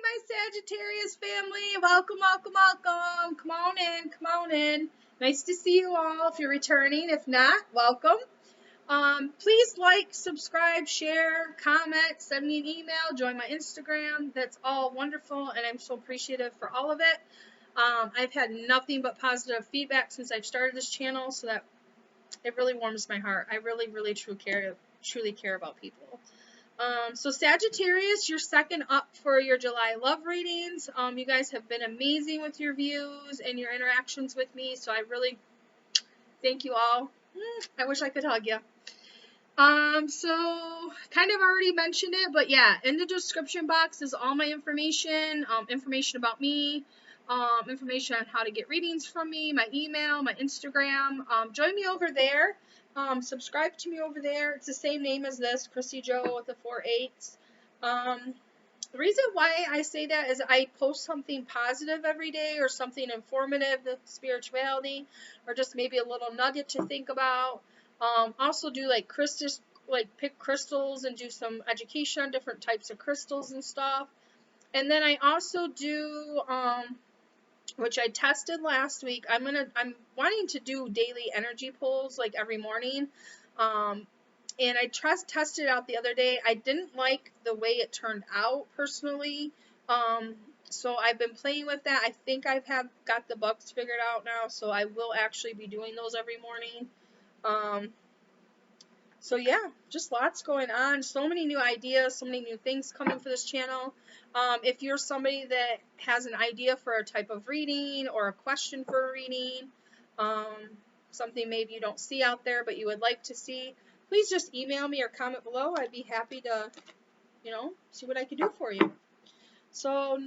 my Sagittarius family. Welcome, welcome, welcome. Come on in, come on in. Nice to see you all. If you're returning, if not, welcome. Please like, subscribe, share, comment, send me an email, join my Instagram. That's all wonderful, and I'm so appreciative for all of it. I've had nothing but positive feedback since I've started this channel, so that it really warms my heart. I really, really truly care about people. So Sagittarius, you're second up for your July love readings. You guys have been amazing with your views and your interactions with me, so I really thank you all. I wish I could hug you. So kind of already mentioned it, but yeah, in the description box is all my information, information about me, information on how to get readings from me, my email, my Instagram. Join me over there. Subscribe to me over there. It's the same name as this, Chrissy Joe with the 4 8s. The reason why I say that is I post something positive every day, or something informative with spirituality, or just maybe a little nugget to think about. Also do like crystals, like pick crystals and do some education on different types of crystals and stuff. And then I also do, which I tested last week. I'm wanting to do daily energy pulls like every morning. And I tested it out the other day. I didn't like the way it turned out personally. So I've been playing with that. I think I've got the bugs figured out now, so I will actually be doing those every morning. So yeah, just lots going on. So many new ideas, so many new things coming for this channel. If you're somebody that has an idea for a type of reading or a question for a reading, something maybe you don't see out there but you would like to see, please just email me or comment below. I'd be happy to, see what I can do for you. So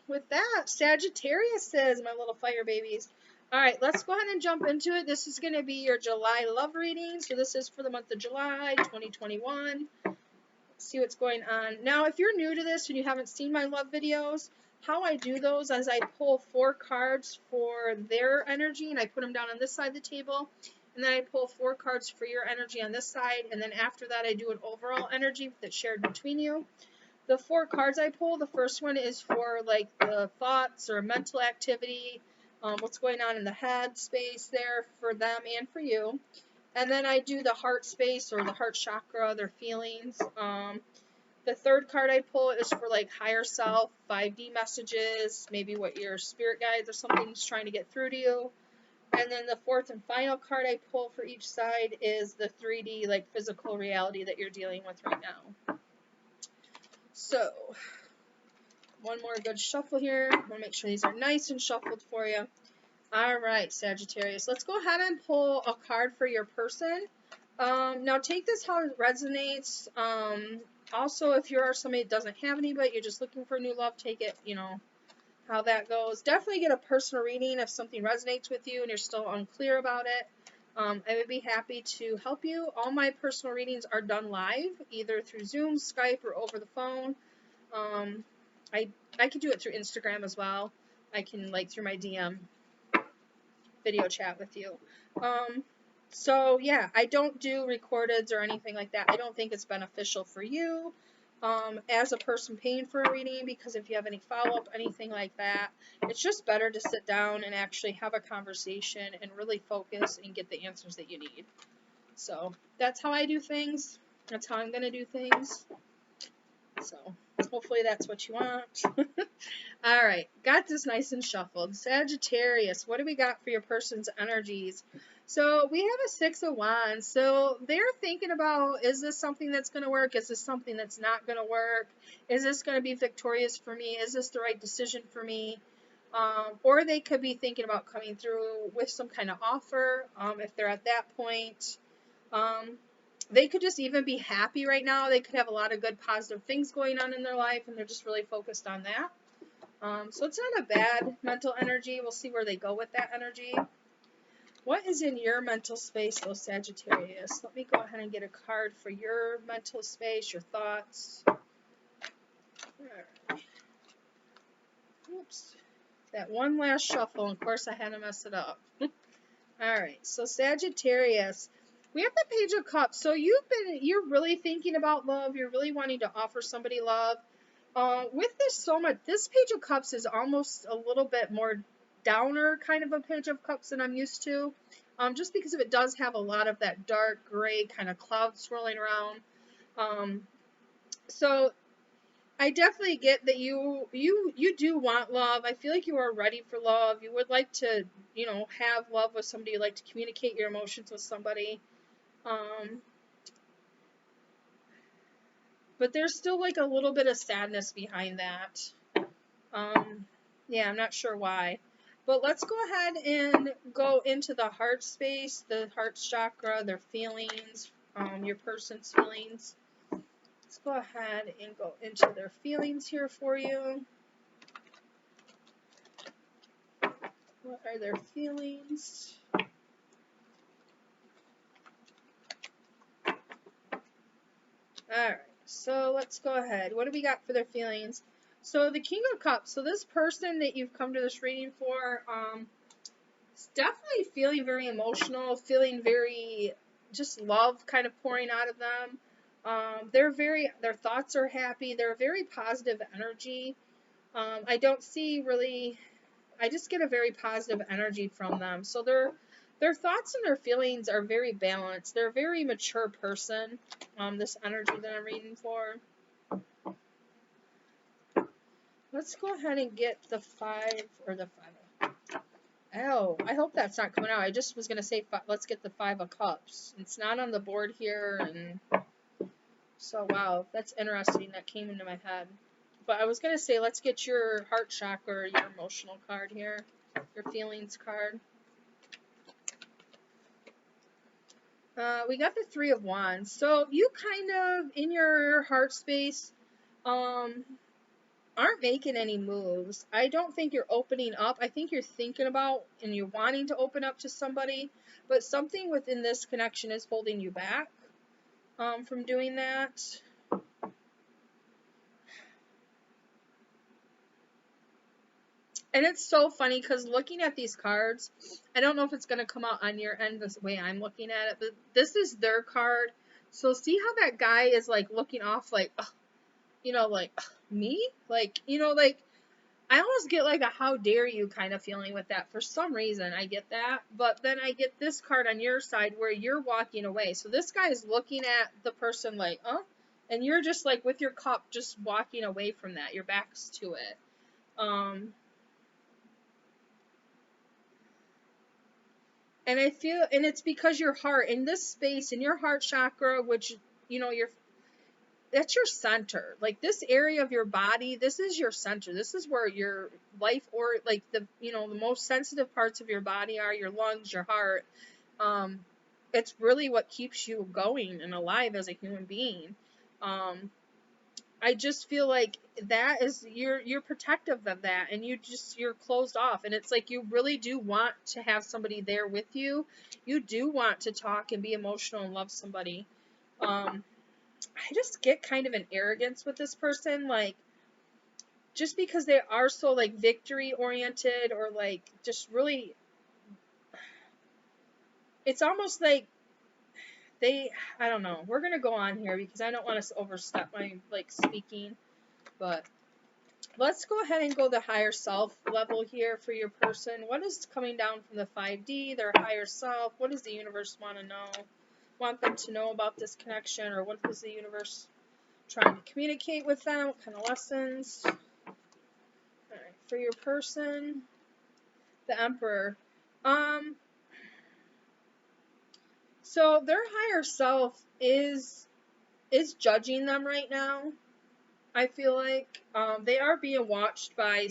with that, Sagittarius says, my little fire babies. All right, let's go ahead and jump into it. This is going to be your July love reading. So this is for the month of July 2021. Let's see what's going on. Now, if you're new to this and you haven't seen my love videos, how I do those is I pull 4 cards for their energy, and I put them down on this side of the table. And then I pull 4 cards for your energy on this side. And then after that, I do an overall energy that's shared between you. The 4 cards I pull, the first one is for like the thoughts or mental activity, what's going on in the head space there for them and for you. And then I do the heart space or the heart chakra, their feelings. The 3rd card I pull is for like higher self, 5D messages, maybe what your spirit guides or something is trying to get through to you. And then the 4th and final card I pull for each side is the 3D, like physical reality that you're dealing with right now. So, one more good shuffle here. I want to make sure these are nice and shuffled for you. All right, Sagittarius. Let's go ahead and pull a card for your person. Now, take this how it resonates. Also, if you're somebody that doesn't have anybody, you're just looking for new love, take it, how that goes. Definitely get a personal reading if something resonates with you and you're still unclear about it. I would be happy to help you. All my personal readings are done live, either through Zoom, Skype, or over the phone. I can do it through Instagram as well. I can, like, through my DM video chat with you. So, yeah, I don't do recordeds or anything like that. I don't think it's beneficial for you as a person paying for a reading, because if you have any follow-up, anything like that, it's just better to sit down and actually have a conversation and really focus and get the answers that you need. So that's how I do things. That's how I'm going to do things. So hopefully that's what you want. All right, got this nice and shuffled. Sagittarius, what do we got for your person's energies? So we have a 6 of Wands. So they're thinking about, is this something that's going to work? Is this something that's not going to work? Is this going to be victorious for me? Is this the right decision for me? Or they could be thinking about coming through with some kind of offer if they're at that point. They could just even be happy right now. They could have a lot of good positive things going on in their life, and they're just really focused on that. So it's not a bad mental energy. We'll see where they go with that energy. What is in your mental space, though, Sagittarius? Let me go ahead and get a card for your mental space, your thoughts. All right. Oops. That one last shuffle, and of course I had to mess it up. All right, so Sagittarius. We have the Page of Cups. So you're really thinking about love. You're really wanting to offer somebody love. With this so much, this Page of Cups is almost a little bit more downer kind of a Page of Cups than I'm used to. Just because it does have a lot of that dark gray kind of cloud swirling around. So I definitely get that you do want love. I feel like you are ready for love. You would like to, have love with somebody. You like to communicate your emotions with somebody. But there's still like a little bit of sadness behind that. Yeah, I'm not sure why. But let's go ahead and go into the heart space, the heart chakra, their feelings, your person's feelings. Let's go ahead and go into their feelings here for you. What are their feelings? Alright, so let's go ahead. What do we got for their feelings? So the King of Cups. So this person that you've come to this reading for, is definitely feeling very emotional, feeling very just love kind of pouring out of them. Their thoughts are happy. They're very positive energy. I don't see really, I just get a very positive energy from them. So their thoughts and their feelings are very balanced. They're a very mature person, this energy that I'm reading for. Let's go ahead and get the 5, or the 5. Oh, I hope that's not coming out. I just was going to say, let's get the 5 of Cups. It's not on the board here, and so, wow, that's interesting. That came into my head. But I was going to say, let's get your heart chakra, your emotional card here, your feelings card. We got the 3 of Wands. So you kind of, in your heart space, aren't making any moves. I don't think you're opening up. I think you're thinking about and you're wanting to open up to somebody, but something within this connection is holding you back from doing that. And it's so funny because looking at these cards, I don't know if it's going to come out on your end the way I'm looking at it, but this is their card. So see how that guy is like looking off like, like, me? Like, like, I almost get like a how dare you kind of feeling with that. For some reason, I get that. But then I get this card on your side where you're walking away. So this guy is looking at the person like, and you're just like with your cup just walking away from that. Your back's to it. And I feel, and it's because your heart, in this space, in your heart chakra, which, that's your center. Like this area of your body, this is your center. This is where your life, or like the most sensitive parts of your body are, your lungs, your heart. It's really what keeps you going and alive as a human being. I just feel like that is, you're protective of that, and you're closed off, and it's like you really do want to have somebody there with you. You do want to talk and be emotional and love somebody. I just get kind of an arrogance with this person, like just because they are so like victory oriented, or like just really, it's almost like I don't know. We're going to go on here because I don't want to overstep my like speaking, but let's go ahead and go the higher self level here for your person. What is coming down from the 5D, their higher self? What does the universe want to know? Want them to know about this connection, or what is the universe trying to communicate with them? What kind of lessons? All right, for your person, the Emperor. So their higher self is judging them right now. I feel like they are being watched by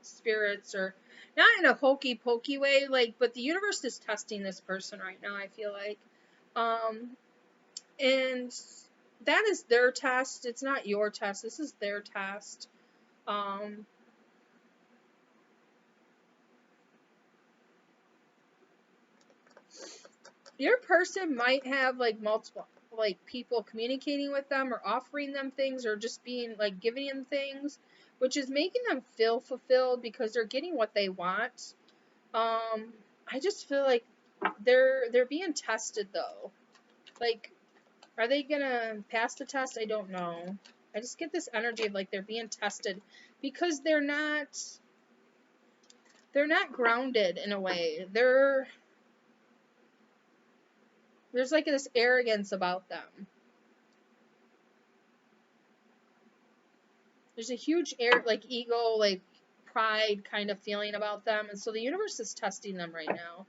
spirits, or not in a hokey pokey way, like, but the universe is testing this person right now. I feel like, and that is their test. It's not your test. This is their test. Your person might have like multiple like people communicating with them, or offering them things, or just being like giving them things, which is making them feel fulfilled because they're getting what they want. I just feel like they're being tested though. Like, are they gonna pass the test? I don't know. I just get this energy of like they're being tested because they're not grounded in a way. There's like this arrogance about them. There's a huge ego, like pride kind of feeling about them, and so the universe is testing them right now.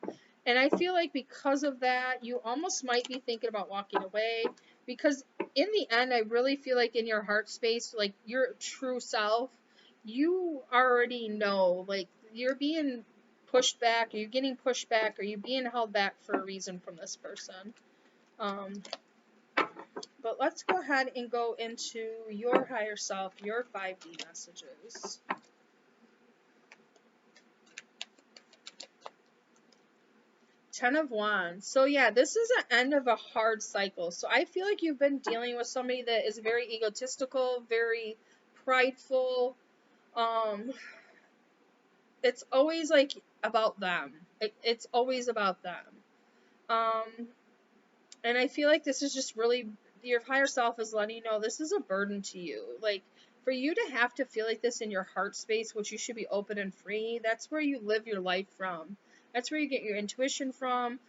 And I feel like because of that, you almost might be thinking about walking away, because in the end, I really feel like in your heart space, like your true self, you already know, like you're being pushed back, or you're getting pushed back, or you're being held back for a reason from this person. But let's go ahead and go into your higher self, your 5D messages. Ten of Wands. So yeah, this is an end of a hard cycle. So I feel like you've been dealing with somebody that is very egotistical, very prideful. It's always like about them. It's always about them. And I feel like this is just really, your higher self is letting you know this is a burden to you. Like, for you to have to feel like this in your heart space, which you should be open and free, that's where you live your life from. That's where you get your intuition from.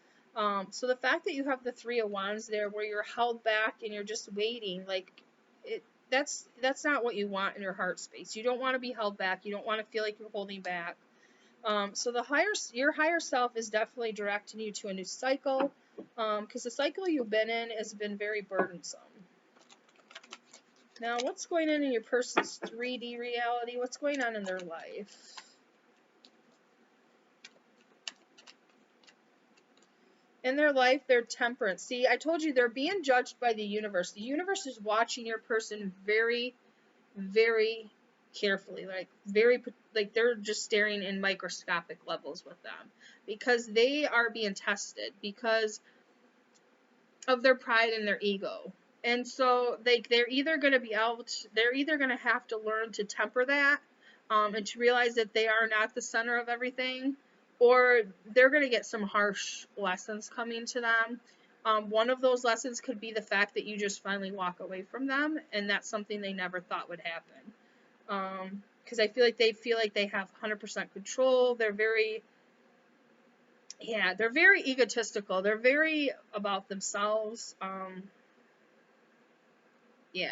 So the fact that you have the 3 of Wands there, where you're held back and you're just waiting, like, that's not what you want in your heart space. You don't want to be held back. You don't want to feel like you're holding back. So your higher self is definitely directing you to a new cycle, because the cycle you've been in has been very burdensome. Now, what's going on in your person's 3D reality? What's going on in their life? In their life, they're temperance. See, I told you they're being judged by the universe. The universe is watching your person very, very carefully, like they're just staring in microscopic levels with them, because they are being tested because of their pride and their ego. And so they're either going to have to learn to temper that, and to realize that they are not the center of everything, or they're going to get some harsh lessons coming to them. One of those lessons could be the fact that you just finally walk away from them, and that's something they never thought would happen. Because I feel like they have 100% control. They're very egotistical. They're very about themselves. Yeah.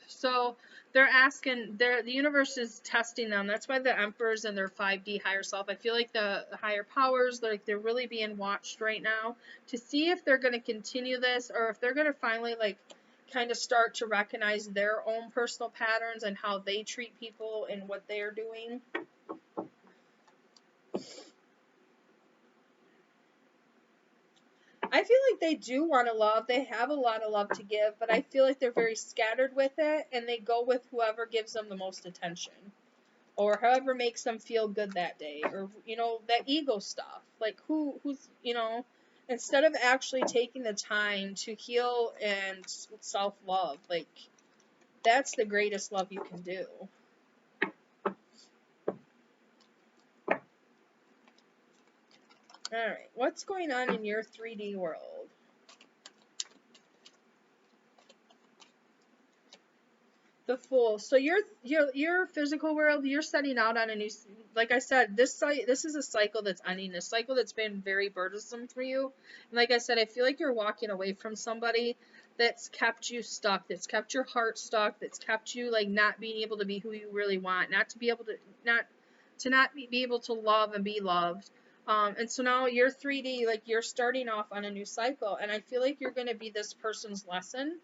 So they're asking, the universe is testing them. That's why the Emperors and their 5D higher self, I feel like the higher powers, they're really being watched right now to see if they're going to continue this, or if they're going to finally kind of start to recognize their own personal patterns and how they treat people and what they're doing. I feel like they do want to love. They have a lot of love to give, but I feel like they're very scattered with it, and they go with whoever gives them the most attention, or however makes them feel good that day, or that ego stuff. Like who's instead of actually taking the time to heal and self-love, like that's the greatest love you can do. All right, what's going on in your 3D world? The Fool. So your physical world, you're setting out on a new. Like I said, this is a cycle that's ending. A cycle that's been very burdensome for you. And like I said, I feel like you're walking away from somebody that's kept you stuck, that's kept your heart stuck, that's kept you not being able to be who you really want, not to be able to not be able to love and be loved. And so now you're 3D, you're starting off on a new cycle, and I feel like you're going to be this person's lesson.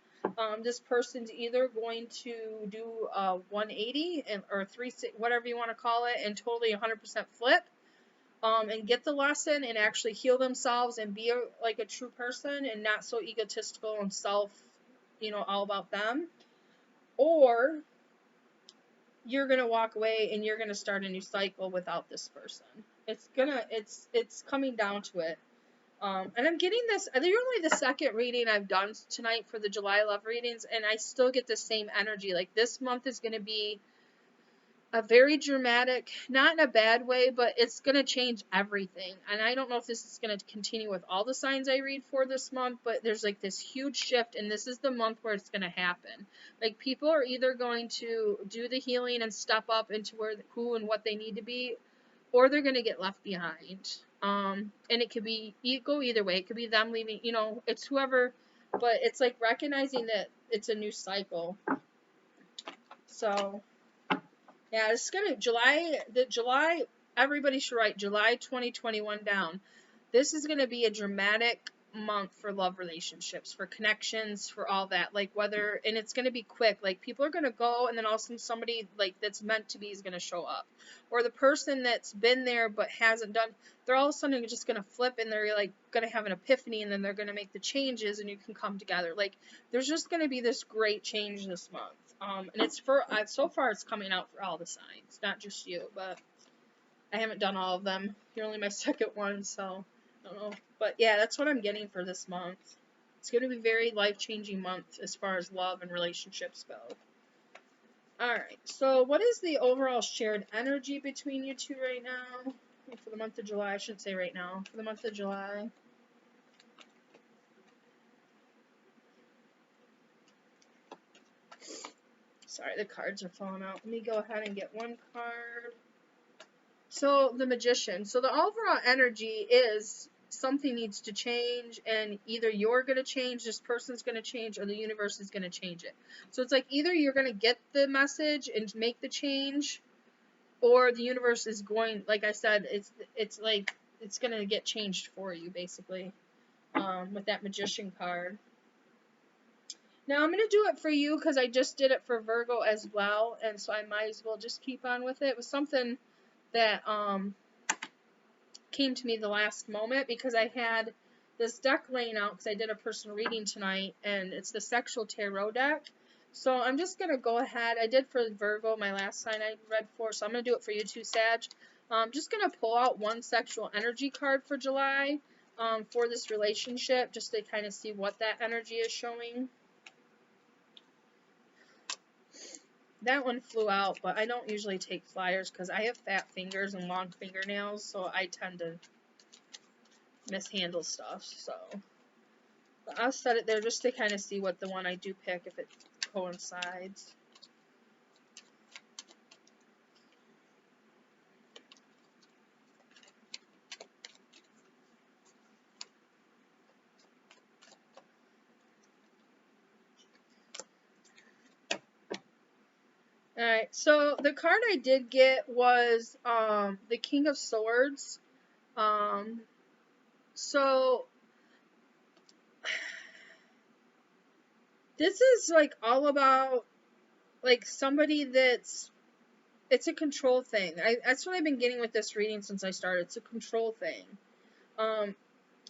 This person's either going to do a 180 or 360, whatever you want to call it, and totally 100% flip, and get the lesson and actually heal themselves and be a true person and not so egotistical and all about them. Or you're going to walk away and you're going to start a new cycle without this person. It's coming down to it. And I'm getting this, they're only the second reading I've done tonight for the July love readings, and I still get the same energy. Like, this month is going to be a very dramatic, not in a bad way, but it's going to change everything. And I don't know if this is going to continue with all the signs I read for this month, but there's like this huge shift, and this is the month where it's going to happen. Like, people are either going to do the healing and step up into who and what they need to be, or they're going to get left behind. And it could be, go either way. It could be them leaving, it's whoever, but it's like recognizing that it's a new cycle. So, yeah, it's gonna July. Everybody should write July 2021 down. This is gonna be a dramatic month for love relationships, for connections, for all that. Like, and it's gonna be quick. Like, people are gonna go, and then all of a sudden somebody like that's meant to be is gonna show up, or the person that's been there but hasn't done. They're all of a sudden just gonna flip, and they're like gonna have an epiphany, and then they're gonna make the changes, and you can come together. Like, there's just gonna be this great change this month. And it's so far it's coming out for all the signs, not just you, but I haven't done all of them. You're only my second one, so I don't know. But yeah, that's what I'm getting for this month. It's going to be a very life-changing month as far as love and relationships go. Alright, so what is the overall shared energy between you two right now? For the month of July, I shouldn't say right now. For the month of July. Sorry, the cards are falling out. Let me go ahead and get one card. So, the Magician. So, the overall energy is something needs to change, and either you're going to change, this person's going to change, or the universe is going to change it. So, it's like either you're going to get the message and make the change, or the universe is going, like I said, it's like it's going to get changed for you, basically, with that Magician card. Now, I'm going to do it for you because I just did it for Virgo as well, and so I might as well just keep on with it. It was something that came to me the last moment because I had this deck laying out because I did a personal reading tonight, and it's the Sexual Tarot deck. So I'm just going to go ahead. I did for Virgo my last sign I read for, so I'm going to do it for you too, Sag. I'm just going to pull out one sexual energy card for July for this relationship, just to kind of see what that energy is showing. That one flew out, but I don't usually take flyers because I have fat fingers and long fingernails, so I tend to mishandle stuff. So but I'll set it there just to kind of see what the one I do pick, if it coincides. Alright, so the card I did get was the King of Swords. So this is like all about like somebody it's a control thing. That's what I've been getting with this reading since I started. It's a control thing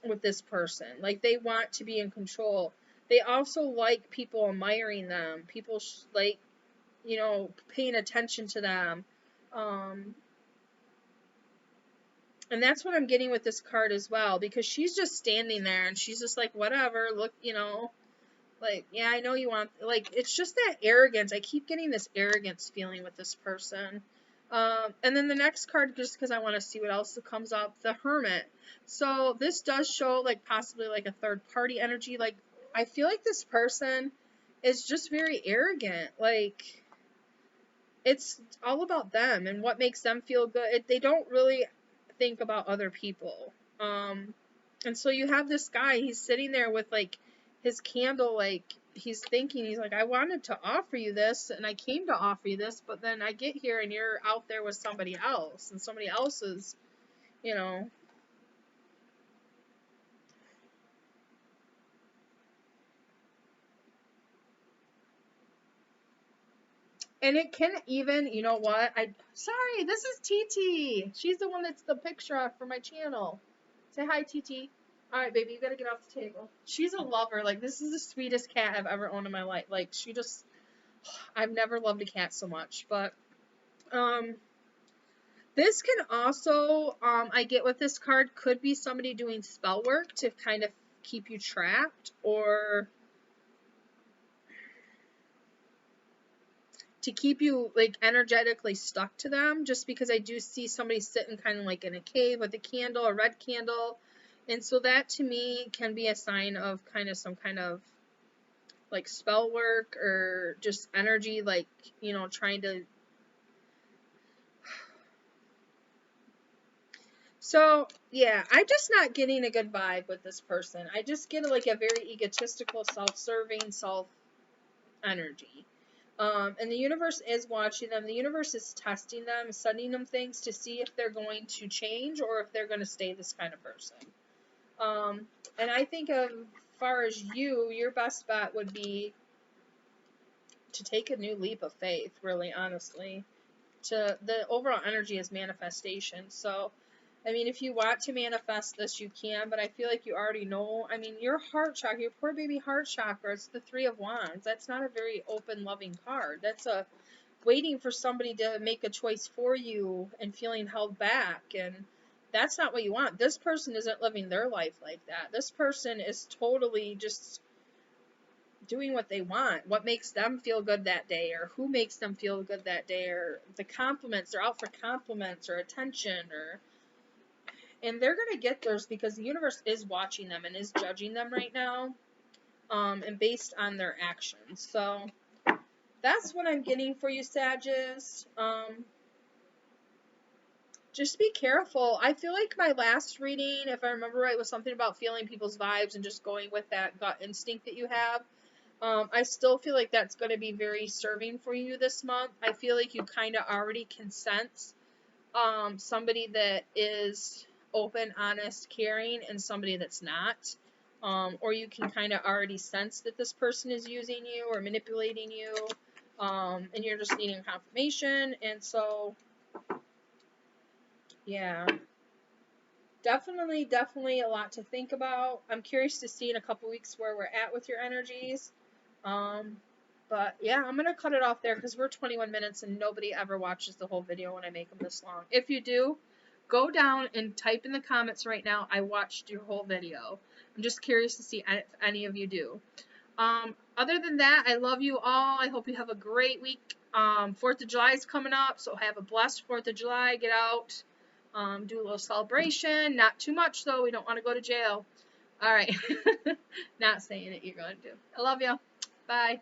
with this person. Like, they want to be in control. They also like people admiring them. People like, paying attention to them. And that's what I'm getting with this card as well, because she's just standing there and she's just like, whatever, look, like, yeah, I know you want, like, it's just that arrogance. I keep getting this arrogance feeling with this person. And then the next card, just because I want to see what else comes up, the Hermit. So this does show, like, possibly, like, a third-party energy. Like, I feel like this person is just very arrogant. Like, it's all about them and what makes them feel good. They don't really think about other people. And so you have this guy, he's sitting there with, like, his candle, like, he's thinking, he's like, I wanted to offer you this, and I came to offer you this, but then I get here, and you're out there with somebody else, and somebody else is, And it can even, you know what, sorry, this is TT. She's the one that's the picture of for my channel. Say hi, TT. Alright, baby, you gotta get off the table. She's a lover. Like, this is the sweetest cat I've ever owned in my life. Like, I've never loved a cat so much. But, this can also, I get with this card, could be somebody doing spell work to kind of keep you trapped, or to keep you like energetically stuck to them, just because I do see somebody sitting kind of like in a cave with a candle, a red candle. And so that to me can be a sign of kind of some kind of like spell work or just energy, like, you know, trying to. So, yeah, I'm just not getting a good vibe with this person. I just get like a very egotistical, self-serving, energy. And the universe is watching them. The universe is testing them, sending them things to see if they're going to change or if they're going to stay this kind of person. And I think as far as you, your best bet would be to take a new leap of faith, really, honestly. The overall energy is manifestation. So, I mean, if you want to manifest this, you can, but I feel like you already know. I mean, your heart chakra, your poor baby heart chakra, it's the Three of Wands. That's not a very open, loving card. That's a waiting for somebody to make a choice for you and feeling held back. And that's not what you want. This person isn't living their life like that. This person is totally just doing what they want, what makes them feel good that day, or who makes them feel good that day, or the compliments, they're out for compliments or attention, and they're going to get theirs because the universe is watching them and is judging them right now, and based on their actions. So that's what I'm getting for you, Sagittarius. Just be careful. I feel like my last reading, if I remember right, was something about feeling people's vibes and just going with that gut instinct that you have. I still feel like that's going to be very serving for you this month. I feel like you kind of already can sense somebody that is open, honest, caring, and somebody that's not. Or you can kind of already sense that this person is using you or manipulating you, and you're just needing confirmation. And so, yeah, definitely a lot to think about. I'm curious to see in a couple weeks where we're at with your energies. But yeah, I'm going to cut it off there because we're 21 minutes and nobody ever watches the whole video when I make them this long. If you do, go down and type in the comments right now, I watched your whole video. I'm just curious to see if any of you do. Other than that, I love you all. I hope you have a great week. 4th of July is coming up, so have a blessed 4th of July. Get out, do a little celebration. Not too much, though. We don't want to go to jail. All right. Not saying it, you're going to. I love you. Bye.